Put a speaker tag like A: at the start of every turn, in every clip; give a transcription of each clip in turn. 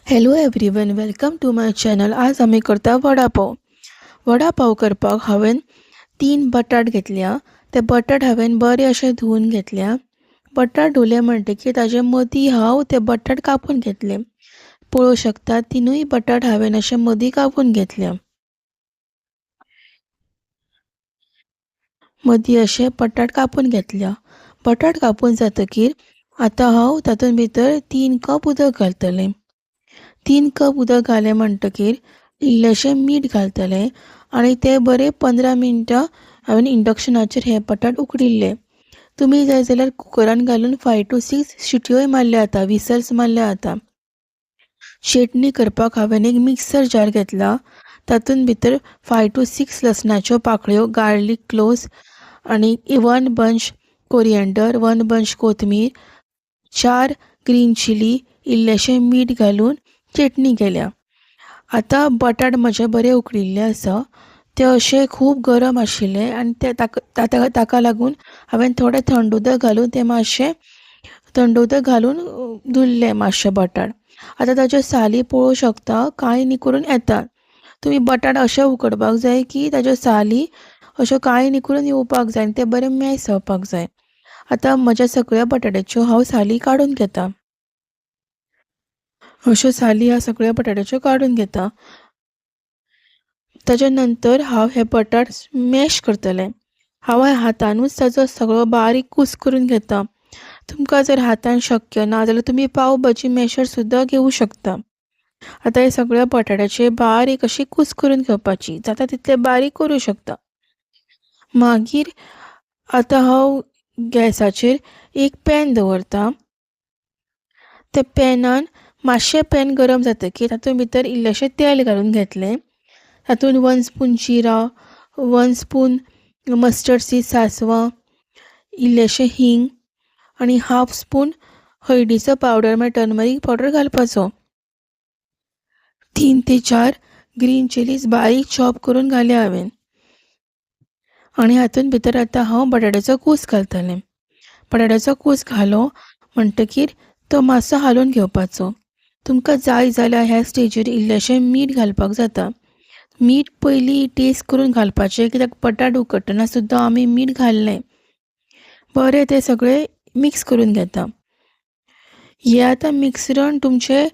A: Hello everyone, welcome to my channel. आज आमी करता वडापाव. वडापाव करपाक हांवें 3 बटाट घेतल्या. ते बटाट हांवें बरे अशे धुवून घेतल्या. बटाट धुले म्हणटकीर ताजे मदीं हांव ते बटाट कापून घेतले. पळोवंक शकता तिनूय बटाट हांवें अशे मदीं कापून घेतल्या. मदीं अशे बटाट कापून घेतल्या. बटाट कापून जातकीर आतां हांव तातूंत भितर 3 कप उदक घालतलें. 3 कप उदक घालें म्हणटकीर इल्लेशें मीठ घालतलें आनी ते बरे 15 मिनटां हांवें इंडक्शनाचेर हे बटाट उकडिल्ले. तुमी जाय जाल्यार कुकरान घालून 5 to 6 शिटयोय मारल्या जाता, विसल्स मारल्या जाता. चेटणी करपाक हांवें एक मिक्सर जार घेतला. तातूंत भितर 5 to 6 लसणाच्यो पाकळ्यो, गार्लीक क्लोव्स आनी 1 बंच कोरिएंडर, 1 बंच कोथमीर, 4 ग्रीन चिली, इल्लेशें मीठ घालून चेटणी केल्या. आतां बटाट म्हजे बरे उकडिल्ले आसा. ते अशे खूब गरम आशिल्ले आनी ते ताका लागून हांवें थोडें थंड उदक घालून ते मातशे थंड उदक घालून धुल्ले मातशे बटाट. आतां ताज्यो साली पळोवंक शकता काळी निखरून येता. तुमी बटाट अशे उकडपाक जाय की ताज्यो साली अश्यो काळी निखरून येवपाक जाय आनी ते बरे मॅश जावपाक जाय. आतां म्हज्या सगळ्या बटाट्याच्यो हांव साली काडून घेतां. अश्यो साली ह्या सगळ्या बटाट्याच्यो काडून घेतां. ताच्या नंतर हांव हे बटाट मॅश करतलें. हांव हातानूच ताचो सगळो बारीक कूस करून घेतां. तुमकां जर हातान शक्य ना जाल्यार तुमी पाव भाजी मॅशर सुद्दां घेवं शकता. आतां हे सगळ्या बटाट्याचे बारीक अशी कूस करून घेवपाची. जाता तितले बारीक करूं शकता. मागीर आतां हांव गॅसाचेर एक पॅन दवरतां. त्या पॅनान मातशें पॅन गरम जातकीर तातूंत भितर इल्लेशें तेल घालून घेतलें. तातूंत 1 स्पून जिरा, 1 स्पून मस्टर्ड सीड सासवां, इल्लेशें हींग आनी 1/2 स्पून हळदीचो पावडर म्हळ्यार टर्मरीक पावडर घालपाचो. 3 ते 4 ग्रीन चिलीज बारीक चॉप करून घाल्या हांवें. आनी हातूंत भितर आतां हांव बटाट्याचो कूस घालतलें. बटाट्याचो कूस घालो म्हणटकीर तो मातसो हालोवन घेवपाचो. तुमकां जाय जाल्यार ह्या स्टेजीर इल्लेशें मीठ घालपाक जाता. मीठ पयलीं टेस्ट करून घालपाचें, कित्याक बटाट उकडटना सुद्दां आमी मीठ घाल्लें. बरें तें सगळें मिक्स करून घेता. हें आतां मिक्सरण तुमचें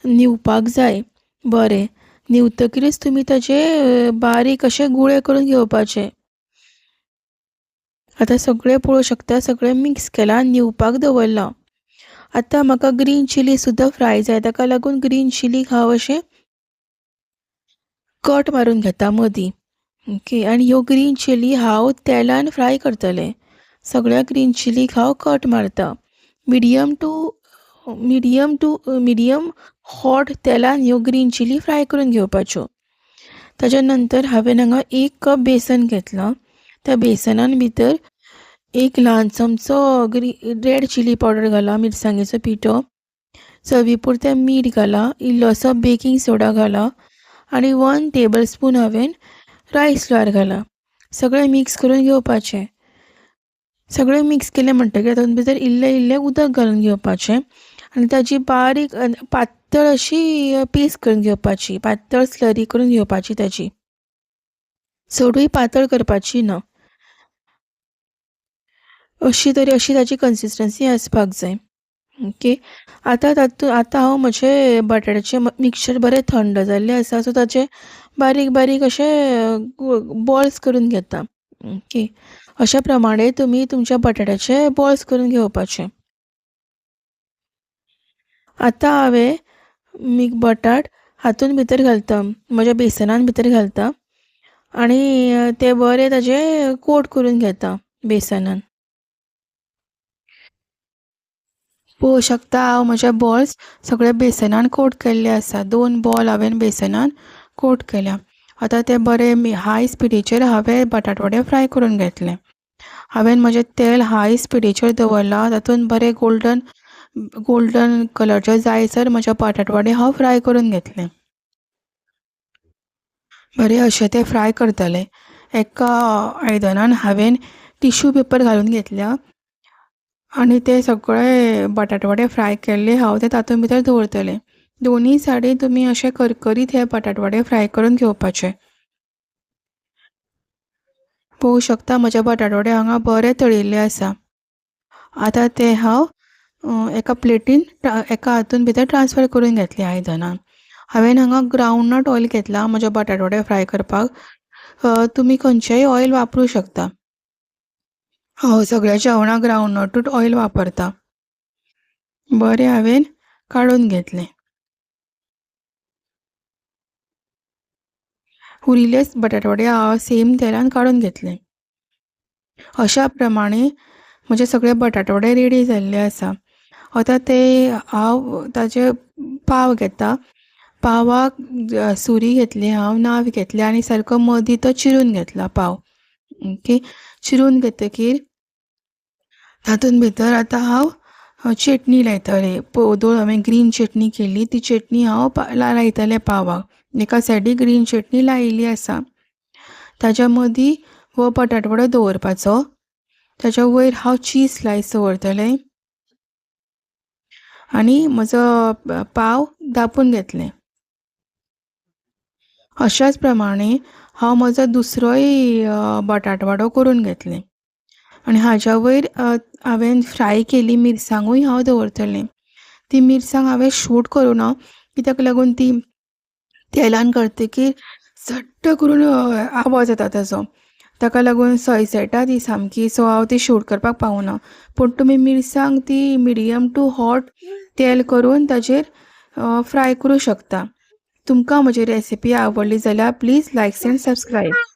A: न्हिवपाक जाय. बरें न्हिवतकीरच तुमी ताचे बारीक अशे गुळे करून घेवपाचे. आतां सगळें पळोवंक शकता सगळें मिक्स केलां आनी न्हिवपाक दवरलां. आतां म्हाका ग्रीन चिली सुद्दां फ्राय जाय, ताका लागून ग्रीन चिलीक हांव अशें कट मारून घेता मदीं. ओके, आनी ह्यो ग्रीन चिली हांव तेलान फ्राय करतलें. सगळ्या ग्रीन चिलीक हांव कट मारता. मिडियम हॉट तेलान ह्यो ग्रीन चिली फ्राय करून घेवपाच्यो. ताच्या नंतर हांवें हांगा 1 कप बेसन घेतलां. त्या बेसनान भितर 1 ल्हान चमचो रेड चिली पावडर घाला, मिरसांगेचो पिठो, चवी पुरतें मीठ घाला, इल्लोसो बेकिंग सोडा घाला आनी 1 टेबल स्पून हांवें रायस फ्लावर घाला. सगळें मिक्स करून घेवपाचें. सगळें मिक्स केलें म्हणटकीर तातूंत भितर इल्लें उदक घालून घेवपाचें आनी ताजी बारीक पातळ अशी पेस्ट करून घेवपाची. पातळ स्लरी करून घेवपाची ताची. चडूय पातळ करपाची ना. अशी ताची कन्सिस्टन्सी आसपाक जाय. ओके, आतां हांव म्हजें बटाट्याचें मिक्सचर बरें थंड जाल्लें आसा, सो ताचे बारीक बारीक अशे बॉल्स करून घेता. ओके, अशा प्रमाणे तुमी तुमच्या बटाट्याचे बॉल्स करून घेवपाचे. आतां हांवें बटाट हातूंत भितर घालता, म्हज्या बेसनान भितर घालता आनी ते बरें ताजें कोट करून घेता बेसनान. पळोवंक शकता हांव म्हजे बॉल्स सगळे बेसनान कोट केल्ले आसा. 2 बॉल हांवें बेसनान कोट केल्या. आतां ते बरे हाय स्पिडीचेर हांवें बटाट वडे फ्राय करून घेतले. हांवें म्हजें तेल हाय स्पिडीचेर दवरलां. तातूंत बरे गोल्डन कलरचे जायसर म्हजे बटाट वडे हांव फ्राय करून घेतले. बरे अशे ते फ्राय करतले. एका आयदनान हांवें टिश्यू पेपर घालून घेतल्या आनी ते सगळे बटाट वडे फ्राय केल्ले हांव ते तातूंत भितर दवरतलें. दोन्ही सायडीन तुमी अशे करकरीत हे बटाटवडे फ्राय करून घेवपाचे. पळोवंक शकता म्हजे बटाटवडे हांगा बरे तळिल्ले आसा. आतां ते हांव एका प्लेटीन एका हातून भितर ट्रान्सफर करून घेतले आयदनान. हांवें हांगा ग्रावंडनट ऑयल घेतला म्हजे बटाटवडे फ्राय करपाक. तुमी खंयचेय ऑयल वापरूं शकता. हांव सगळ्या जेवणाक ग्रावंडनटूच ऑयल वापरतां. बरें हांवें काडून घेतलें. उरिल्ले बटाटवडे हांव सेम तेलान काडून घेतले. अशा प्रमाणे म्हजे सगळे बटाटवडे रेडी जाल्ले आसा. आतां ते हांव ताचे पाव घेतां. पावाक सुरी घेतली हांव, नाफ घेतले आनी सारको मदीं तो चिरून घेतला पाव. ओके. चिरून घेतकीर तातूंत भितर आतां हांव चटणी लायतलें. पोदोळ हांवें ग्रीन चटणी केल्ली ती चटणी हांव लायतलें पावाक. एका सायडीक ग्रीन चटणी लायिल्ली आसा. ताच्या मदीं हो बटाटवडो दवरपाचो. ताच्या वयर हांव चीज स्लायस दवरतलें आनी म्हजो पाव धांपून घेतलें. अशाच प्रमाणे हांव म्हजो दुसरोय बटाटवडो करून घेतलें आनी हाच्या वयर हांवें फ्राय केल्ली मिरसांगूय हांव दवरतलें. ती मिरसांग हांवें शूट करूना कित्याक लागून ती तेलान करतकीर सट्ट करून आवाज येता ताचो. ताका लागून सळसळटा ती सामकी, सो हांव ती शूट करपाक पावूना. पूण तुमी मिरसांग ती मिडियम टू हॉट तेल करून ताचेर फ्राय करूं शकता. तुमकां म्हजी रेसिपी आवडली जाल्यार प्लीज लायक एंड सबस्क्रायब.